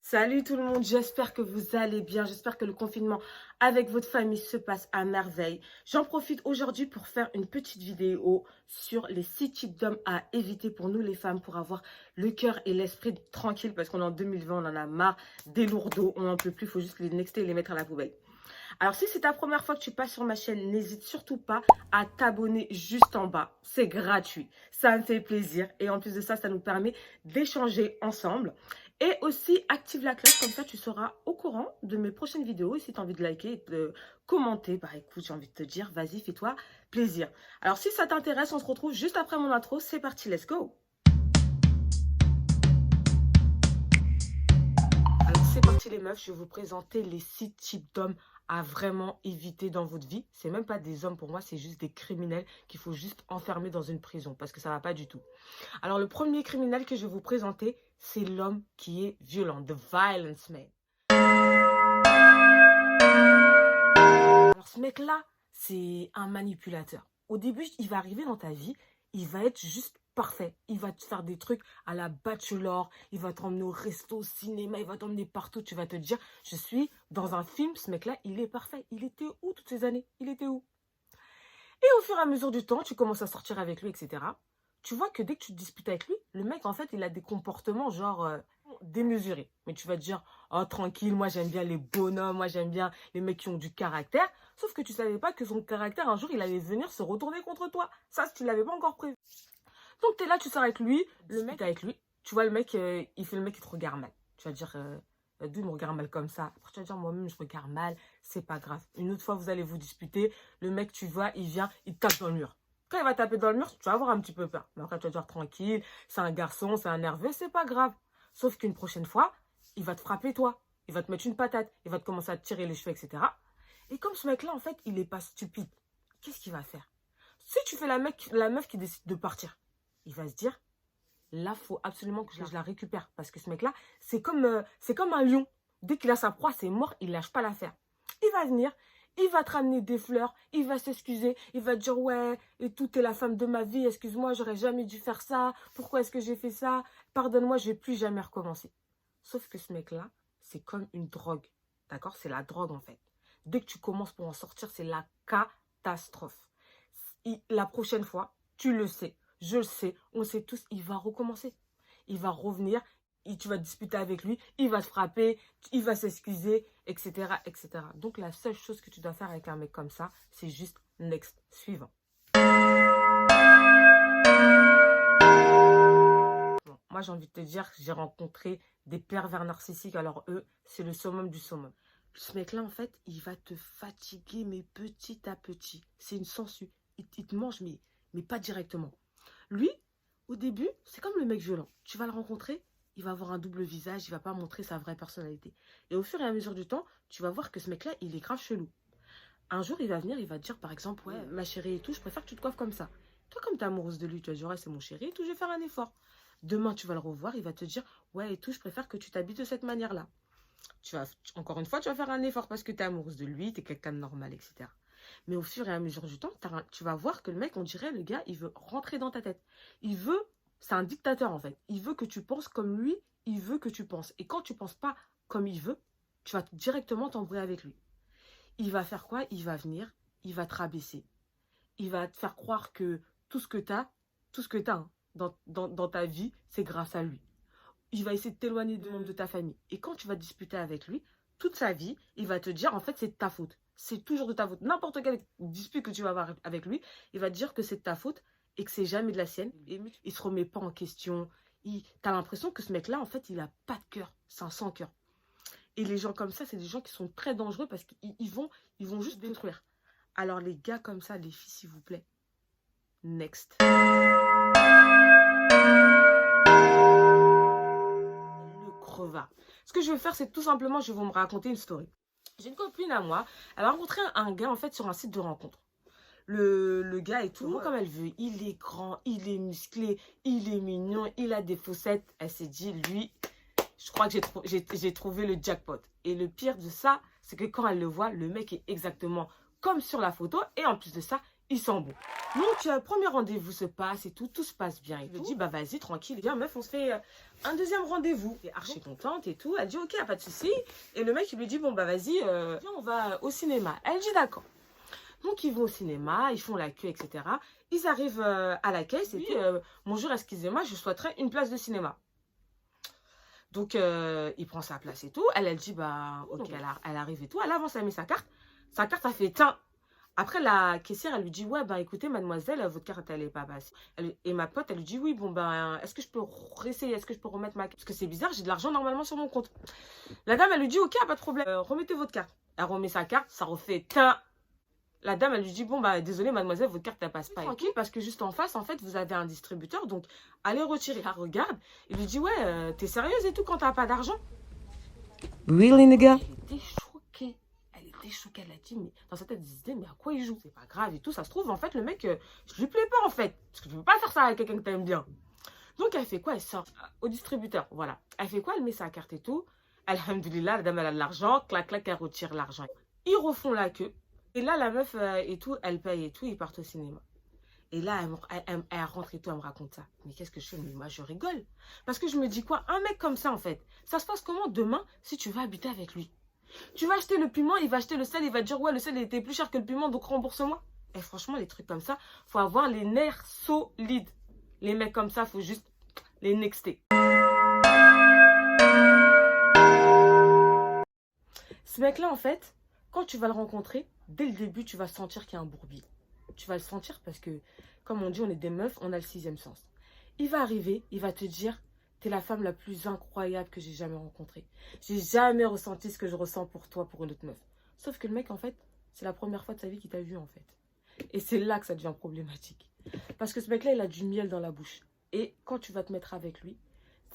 Salut tout le monde, j'espère que vous allez bien, j'espère que le confinement avec votre famille se passe à merveille. J'en profite aujourd'hui pour faire une petite vidéo sur les 6 types d'hommes à éviter pour nous les femmes pour avoir le cœur et l'esprit tranquille parce qu'on est en 2020, on en a marre des lourdeaux, on n'en peut plus, il faut juste les nexter et les mettre à la poubelle. Alors si c'est ta première fois que tu passes sur ma chaîne, n'hésite surtout pas à t'abonner juste en bas, c'est gratuit, ça me fait plaisir et en plus de ça, ça nous permet d'échanger ensemble. Et aussi, active la cloche, comme ça tu seras au courant de mes prochaines vidéos. Et si tu as envie de liker et de commenter, bah écoute, j'ai envie de te dire, vas-y, fais-toi plaisir. Alors si ça t'intéresse, on se retrouve juste après mon intro. C'est parti, let's go. Alors c'est parti les meufs, je vais vous présenter les 6 types d'hommes à vraiment éviter dans votre vie. C'est même pas des hommes pour moi, c'est juste des criminels qu'il faut juste enfermer dans une prison parce que ça va pas du tout. Alors le premier criminel que je vais vous présenter, c'est l'homme qui est violent, the violence man. Alors ce mec-là, c'est un manipulateur. Au début, il va arriver dans ta vie, il va être juste parfait. Il va te faire des trucs à la Bachelor, il va t'emmener au resto, au cinéma, il va t'emmener partout. Tu vas te dire, je suis dans un film, ce mec-là, il est parfait. Il était où toutes ces années? Il était où? Et au fur et à mesure du temps, tu commences à sortir avec lui, etc. Tu vois que dès que tu te disputes avec lui, le mec, en fait, il a des comportements genre démesurés. Mais tu vas te dire, oh, tranquille, moi, j'aime bien les bonhommes, moi, j'aime bien les mecs qui ont du caractère. Sauf que tu savais pas que son caractère, un jour, il allait venir se retourner contre toi. Ça, tu l'avais pas encore prévu. Donc, tu es là, tu sors avec lui, le mec avec lui. Tu vois, le mec, il fait le mec, il te regarde mal. Tu vas dire, d'où il me regarde mal comme ça? Après, tu vas dire, moi-même, je regarde mal, c'est pas grave. Une autre fois, vous allez vous disputer. Le mec, tu vois, il vient, il tape dans le mur. Quand il va taper dans le mur, tu vas avoir un petit peu peur. Mais après, tu vas dire, tranquille, c'est un garçon, c'est un nerveux, c'est pas grave. Sauf qu'une prochaine fois, il va te frapper, toi. Il va te mettre une patate. Il va te commencer à te tirer les cheveux, etc. Et comme ce mec-là, en fait, il est pas stupide, qu'est-ce qu'il va faire? Si tu fais la meuf qui décide de partir, il va se dire, là, il faut absolument que je la récupère. Parce que ce mec-là, c'est comme un lion. Dès qu'il a sa proie, c'est mort, il lâche pas l'affaire. Il va venir, il va te ramener des fleurs, il va s'excuser, il va te dire, ouais, et tout, t'es la femme de ma vie, excuse-moi, j'aurais jamais dû faire ça, pourquoi est-ce que j'ai fait ça, pardonne-moi, je vais plus jamais recommencer. Sauf que ce mec-là, c'est comme une drogue, d'accord? C'est la drogue, en fait. Dès que tu commences pour en sortir, c'est la catastrophe. La prochaine fois, tu le sais, je le sais, on sait tous, il va recommencer. Il va revenir, tu vas discuter avec lui, il va te frapper, il va s'excuser, etc., etc. Donc la seule chose que tu dois faire avec un mec comme ça, c'est juste next, suivant. Bon, moi j'ai envie de te dire, j'ai rencontré des pervers narcissiques, alors eux, c'est le summum du summum. Ce mec-là, en fait, il va te fatiguer, mais petit à petit. C'est une sangsue. Il te mange, mais pas directement. Lui, au début, c'est comme le mec violent. Tu vas le rencontrer, il va avoir un double visage, il va pas montrer sa vraie personnalité. Et au fur et à mesure du temps, tu vas voir que ce mec-là, il est grave chelou. Un jour, il va venir, il va te dire, par exemple, ouais, ma chérie et tout, je préfère que tu te coiffes comme ça. Toi, comme t'es amoureuse de lui, tu vas dire, ouais, c'est mon chéri et tout, je vais faire un effort. Demain, tu vas le revoir, il va te dire, ouais, et tout, je préfère que tu t'habilles de cette manière-là. Encore une fois, tu vas faire un effort parce que tu es amoureuse de lui, tu es quelqu'un de normal, etc. Mais au fur et à mesure du temps, tu vas voir que le mec, on dirait, le gars, il veut rentrer dans ta tête. C'est un dictateur en fait. Il veut que tu penses comme lui, il veut que tu penses. Et quand tu penses pas comme il veut, tu vas directement t'embrouiller avec lui. Il va faire quoi? Il va venir, il va te rabaisser. Il va te faire croire que tout ce que tu as, hein, dans ta vie, c'est grâce à lui. Il va essayer de t'éloigner des membres de ta famille. Et quand tu vas discuter avec lui, toute sa vie, il va te dire, en fait, c'est de ta faute. C'est toujours de ta faute. N'importe quelle dispute que tu vas avoir avec lui, il va te dire que c'est de ta faute et que c'est jamais de la sienne. Et il se remet pas en question. T'as l'impression que ce mec-là, en fait, il a pas de cœur. C'est un sans-cœur. Et les gens comme ça, c'est des gens qui sont très dangereux parce qu'ils vont juste détruire. Alors les gars comme ça, les filles, s'il vous plaît, next. Crevard. Ce que je vais faire, c'est tout simplement, je vais vous me raconter une story. J'ai une copine à moi, elle a rencontré un gars en fait sur un site de rencontre. Le gars est tout comme elle veut. Il est grand, il est musclé, il est mignon, il a des fossettes. Elle s'est dit, lui, je crois que j'ai trouvé le jackpot. Et le pire de ça, c'est que quand elle le voit, le mec est exactement comme sur la photo. Et en plus de ça, il sent bon. Donc, premier rendez-vous se passe et tout se passe bien. Il lui dit, bah vas-y, tranquille, viens meuf, on se fait un deuxième rendez-vous. Elle est archi contente et tout, elle dit, ok, pas de souci. Et le mec, il lui dit, bon bah vas-y, viens, on va au cinéma. Elle dit, d'accord. Donc, ils vont au cinéma, ils font la queue, etc. Ils arrivent à la caisse et puis, bonjour, excusez-moi, je souhaiterais une place de cinéma. Donc, il prend sa place et tout. Elle dit, bah, ok, elle arrive et tout. Elle avance, elle met sa carte. Sa carte, ça fait, tiens. Après, la caissière, elle lui dit, ouais, bah, écoutez, mademoiselle, votre carte, elle est pas passée. Et ma pote, elle lui dit, oui, bon, ben, est-ce que je peux réessayer? Est-ce que je peux remettre ma carte? Parce que c'est bizarre, j'ai de l'argent normalement sur mon compte. La dame, elle lui dit, ok, pas de problème, remettez votre carte. Elle remet sa carte, ça refait, tiens. La dame, elle lui dit, bon, bah, désolé, mademoiselle, votre carte, elle passe pas. Tranquille, parce que juste en face, en fait, vous avez un distributeur, donc allez retirer. Elle regarde, il lui dit, ouais, t'es sérieuse et tout quand t'as pas d'argent? Really, nigga? Elle était choquée. Elle était choquée, elle a dit, mais dans sa tête, elle se disait, mais à quoi il joue? C'est pas grave et tout, ça se trouve, en fait, le mec, je lui plais pas, en fait. Parce que tu peux pas faire ça avec quelqu'un que t'aimes bien. Donc, elle fait quoi? Elle sort au distributeur, voilà. Elle fait quoi? Elle met sa carte et tout. Alhamdoulilah, la dame, elle a de l'argent, clac, clac, elle retire l'argent. Ils refont la queue. Et là, la meuf et tout, elle paye et tout, ils partent au cinéma. Et là, elle rentre et tout, elle me raconte ça. Mais qu'est-ce que je fais? Mais moi, je rigole. Parce que je me dis quoi? Un mec comme ça, en fait, ça se passe comment demain si tu vas habiter avec lui? Tu vas acheter le piment, il va acheter le sel, il va te dire, ouais, le sel il était plus cher que le piment, donc rembourse-moi. Et franchement, les trucs comme ça, faut avoir les nerfs solides. Les mecs comme ça, faut juste les nexter. Ce mec-là, en fait, quand tu vas le rencontrer, dès le début, tu vas sentir qu'il y a un bourbier. Tu vas le sentir parce que, comme on dit, on est des meufs, on a le sixième sens. Il va arriver, il va te dire, t'es la femme la plus incroyable que j'ai jamais rencontrée. J'ai jamais ressenti ce que je ressens pour toi, pour une autre meuf. Sauf que le mec, en fait, c'est la première fois de sa vie qu'il t'a vu, en fait. Et c'est là que ça devient problématique. Parce que ce mec-là, il a du miel dans la bouche. Et quand tu vas te mettre avec lui,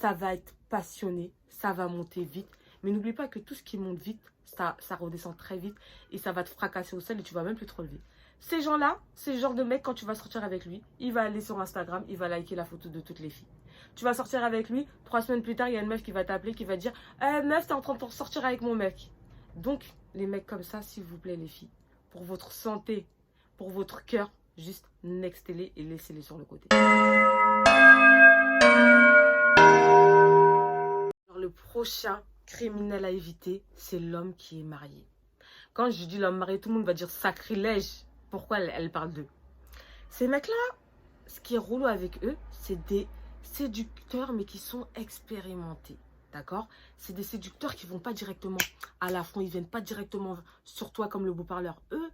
ça va être passionné, ça va monter vite. Mais n'oublie pas que tout ce qui monte vite, ça redescend très vite et ça va te fracasser au sol et tu vas même plus te relever. Ces gens-là, c'est le genre de mec, quand tu vas sortir avec lui, il va aller sur Instagram, il va liker la photo de toutes les filles. Tu vas sortir avec lui, 3 semaines plus tard, il y a une meuf qui va t'appeler, qui va dire meuf, t'es en train de sortir avec mon mec. Donc, les mecs comme ça, s'il vous plaît, les filles, pour votre santé, pour votre cœur, juste nextez-les et laissez-les sur le côté. Alors, le prochain criminel à éviter, c'est l'homme qui est marié. Quand je dis l'homme marié, tout le monde va dire sacrilège. Pourquoi elle parle d'eux? Ces mecs-là, ce qui est relou avec eux, c'est des séducteurs, mais qui sont expérimentés. D'accord? C'est des séducteurs qui ne vont pas directement à la fond. Ils ne viennent pas directement sur toi comme le beau-parleur. Eux,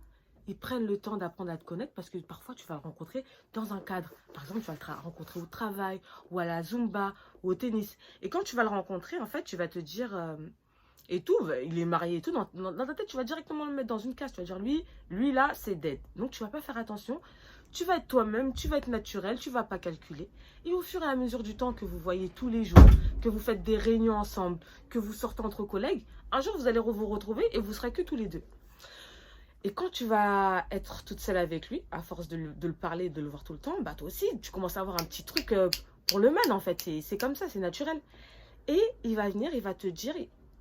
ils prennent le temps d'apprendre à te connaître parce que parfois, tu vas le rencontrer dans un cadre. Par exemple, tu vas le rencontrer au travail ou à la Zumba ou au tennis. Et quand tu vas le rencontrer, en fait, tu vas te dire... et tout, il est marié et tout, dans ta tête, tu vas directement le mettre dans une case. Tu vas dire, lui là, c'est dead. Donc, tu vas pas faire attention. Tu vas être toi-même, tu vas être naturel, tu vas pas calculer. Et au fur et à mesure du temps que vous voyez tous les jours, que vous faites des réunions ensemble, que vous sortez entre collègues, un jour, vous allez vous retrouver et vous serez que tous les deux. Et quand tu vas être toute seule avec lui, à force de le parler, de le voir tout le temps, bah toi aussi, tu commences à avoir un petit truc pour le man, en fait. C'est comme ça, c'est naturel. Et il va venir, il va te dire...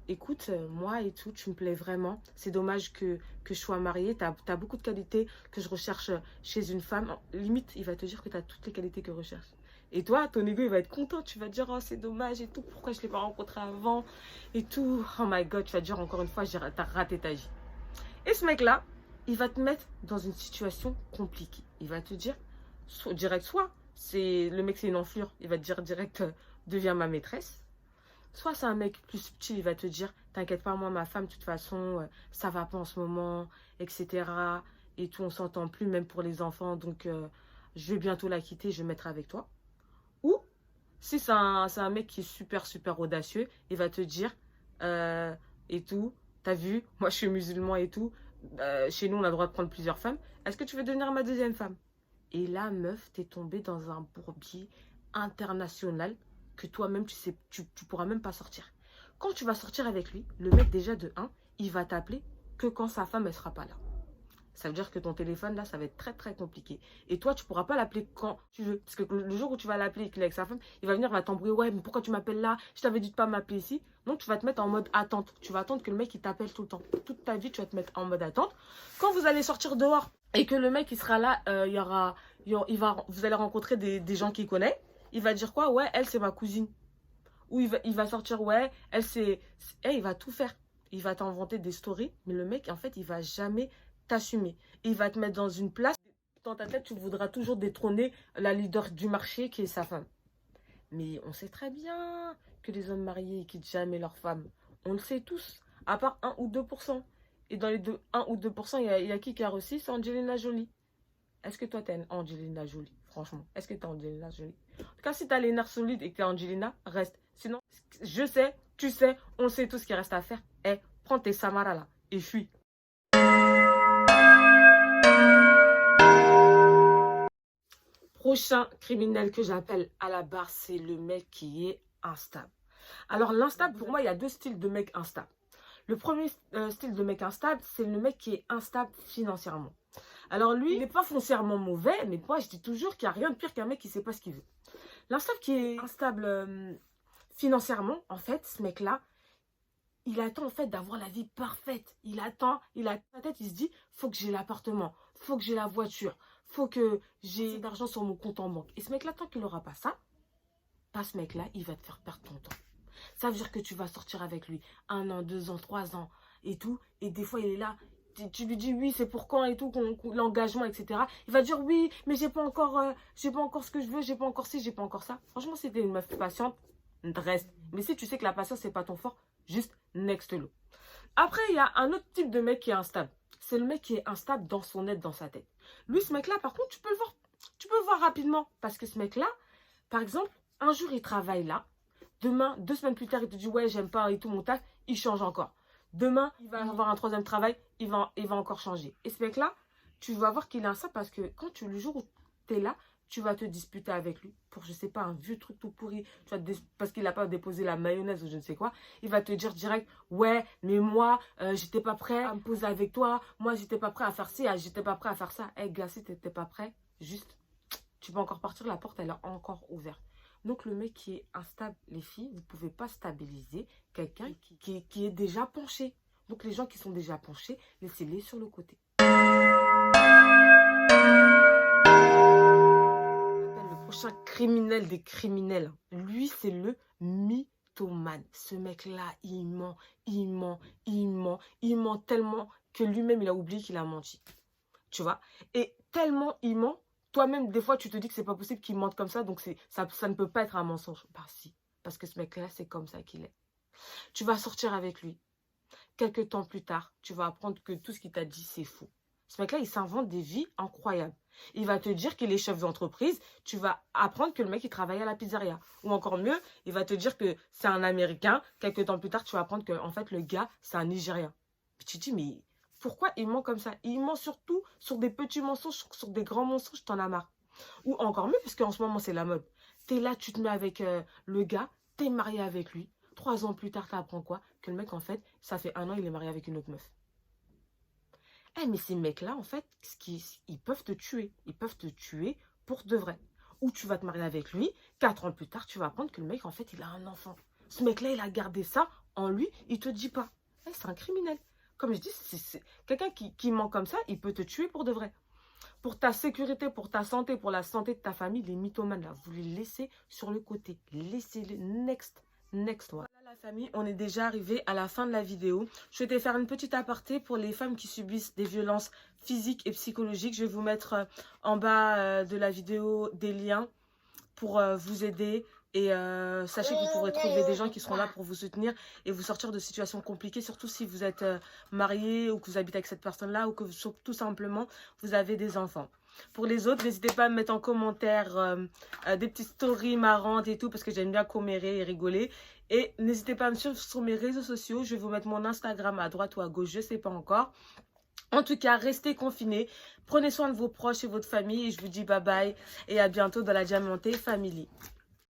Écoute, moi et tout, tu me plais vraiment. C'est dommage que je sois mariée. Tu as beaucoup de qualités que je recherche chez une femme. Limite, il va te dire que tu as toutes les qualités que je recherche. Et toi, ton ego, il va être content. Tu vas dire, oh, c'est dommage et tout. Pourquoi je ne l'ai pas rencontré avant et tout. Oh my God, tu vas dire encore une fois, tu as raté ta vie. Et ce mec-là, il va te mettre dans une situation compliquée. Il va te dire, soit le mec, c'est une enflure. Il va te dire direct, deviens ma maîtresse. Soit c'est un mec plus subtil, il va te dire, t'inquiète pas, moi, ma femme, de toute façon, ça va pas en ce moment, etc. Et tout, on s'entend plus, même pour les enfants, donc je vais bientôt la quitter, je vais me mettre avec toi. Ou, si c'est un mec qui est super, super audacieux, il va te dire, et tout, t'as vu, moi je suis musulman et tout, chez nous on a le droit de prendre plusieurs femmes, est-ce que tu veux devenir ma deuxième femme? Et là, meuf, t'es tombée dans un bourbier international que toi-même, tu pourras même pas sortir. Quand tu vas sortir avec lui, le mec déjà de 1, il va t'appeler que quand sa femme, elle sera pas là. Ça veut dire que ton téléphone, là, ça va être très, très compliqué. Et toi, tu pourras pas l'appeler quand tu veux. Parce que le jour où tu vas l'appeler et qu'il est avec sa femme, il va venir, il va t'embrouiller. Ouais, mais pourquoi tu m'appelles là? Je t'avais dit de pas m'appeler ici. Donc, tu vas te mettre en mode attente. Tu vas attendre que le mec, il t'appelle tout le temps. Toute ta vie, tu vas te mettre en mode attente. Quand vous allez sortir dehors, et que le mec, il sera là, vous allez rencontrer des gens qu'il connaît. Il va dire quoi? Ouais, elle, c'est ma cousine. Ou il va sortir, ouais, elle, il va tout faire. Il va t'inventer des stories, mais le mec, en fait, il va jamais t'assumer. Il va te mettre dans une place. Dans ta tête, tu voudras toujours détrôner la leader du marché qui est sa femme. Mais on sait très bien que les hommes mariés ne quittent jamais leur femme. On le sait tous, à part 1 ou 2%. Et dans les 1 ou 2%, il y a qui a réussi? C'est Angelina Jolie. Est-ce que toi, t'es Angelina Jolie? Franchement, est-ce que t'es Angelina Jolie? En tout cas, si t'as les nerfs solides et que t'es Angelina, reste. Sinon, je sais, tu sais, on sait tout ce qu'il reste à faire. Eh, prends tes Samara là et fuis. Prochain criminel que j'appelle à la barre, c'est le mec qui est instable. Alors, l'instable, pour moi, il y a deux styles de mec instable. Le premier style de mec instable, c'est le mec qui est instable financièrement. Alors lui, il n'est pas foncièrement mauvais, mais moi je dis toujours qu'il n'y a rien de pire qu'un mec qui ne sait pas ce qu'il veut. L'instable qui est instable financièrement, en fait, ce mec-là, il attend en fait d'avoir la vie parfaite. Il attend, il a sa tête, il se dit, faut que j'ai l'appartement, faut que j'ai la voiture, faut que j'ai d'argent sur mon compte en banque. Et ce mec-là, tant qu'il n'aura pas ça, pas ce mec-là, il va te faire perdre ton temps. Ça veut dire que tu vas sortir avec lui 1 an, 2 ans, 3 ans et tout. Et des fois, il est là. Tu lui dis oui, c'est pour quand et tout, l'engagement, etc. Il va dire oui, mais j'ai pas encore ce que je veux, j'ai pas encore ci, j'ai pas encore ça. Franchement, si t'es une meuf patiente, reste. Mais si tu sais que la patience, c'est pas ton fort, juste next low. Après, il y a un autre type de mec qui est instable. C'est le mec qui est instable dans son être, dans sa tête. Lui, ce mec-là, par contre, tu peux le voir. Tu peux le voir rapidement. Parce que ce mec-là, par exemple, un jour, il travaille là. Demain, 2 semaines plus tard, il te dit ouais, j'aime pas et tout mon taf, il change encore. Demain, il va avoir un 3e travail, il va encore changer. Et ce mec-là, tu vas voir qu'il a ça parce que quand le jour où tu es là, tu vas te disputer avec lui pour, je sais pas, un vieux truc tout pourri, parce qu'il n'a pas déposé la mayonnaise ou je ne sais quoi. Il va te dire direct, ouais, mais moi, j'étais pas prêt à me poser avec toi, moi, j'étais pas prêt à faire ci, j'étais pas prêt à faire ça. Eh, gars, si t'étais pas prêt, juste, tu peux encore partir, la porte, elle est encore ouverte. Donc, le mec qui est instable, les filles, vous ne pouvez pas stabiliser quelqu'un qui est déjà penché. Donc, les gens qui sont déjà penchés, laissez-les sur le côté. Le prochain criminel des criminels, lui, c'est le mythomane. Ce mec-là, il ment, il ment, il ment. Il ment tellement que lui-même, il a oublié qu'il a menti. Tu vois? Et tellement il ment, toi-même, des fois, tu te dis que c'est pas possible qu'il mente comme ça, donc ça ne peut pas être un mensonge. Bah si, parce que ce mec-là, c'est comme ça qu'il est. Tu vas sortir avec lui. Quelques temps plus tard, tu vas apprendre que tout ce qu'il t'a dit, c'est faux. Ce mec-là, il s'invente des vies incroyables. Il va te dire qu'il est chef d'entreprise. Tu vas apprendre que le mec, il travaille à la pizzeria. Ou encore mieux, il va te dire que c'est un Américain. Quelques temps plus tard, tu vas apprendre que en fait, le gars, c'est un Nigérien. Puis tu te dis, mais pourquoi il ment comme ça? Il ment surtout sur des petits mensonges, sur des grands mensonges, t'en as marre. Ou encore mieux, parce qu'en ce moment, c'est la mode. T'es là, tu te mets avec le gars, t'es marié avec lui. 3 ans plus tard, t'apprends quoi? Que le mec, en fait, ça fait 1 an, il est marié avec une autre meuf. Eh, mais ces mecs-là, en fait, ils peuvent te tuer. Ils peuvent te tuer pour de vrai. Ou tu vas te marier avec lui, 4 ans plus tard, tu vas apprendre que le mec, en fait, il a un enfant. Ce mec-là, il a gardé ça en lui, il te dit pas. Eh, c'est un criminel. Comme je dis, c'est quelqu'un qui ment comme ça, il peut te tuer pour de vrai. Pour ta sécurité, pour ta santé, pour la santé de ta famille, les mythomanes, là, vous les laissez sur le côté. Laissez-les next. Voilà la famille, on est déjà arrivé à la fin de la vidéo. Je souhaitais faire une petite aparté pour les femmes qui subissent des violences physiques et psychologiques. Je vais vous mettre en bas de la vidéo des liens pour vous aider. Et sachez que vous pourrez trouver des gens qui seront là pour vous soutenir et vous sortir de situations compliquées, surtout si vous êtes marié ou que vous habitez avec cette personne-là ou que tout simplement vous avez des enfants. Pour les autres, n'hésitez pas à me mettre en commentaire des petites stories marrantes et tout parce que j'aime bien commérer et rigoler. Et n'hésitez pas à me suivre sur mes réseaux sociaux. Je vais vous mettre mon Instagram à droite ou à gauche, je ne sais pas encore. En tout cas, restez confinés. Prenez soin de vos proches et votre famille. Et je vous dis bye bye et à bientôt dans la Diamanté Family.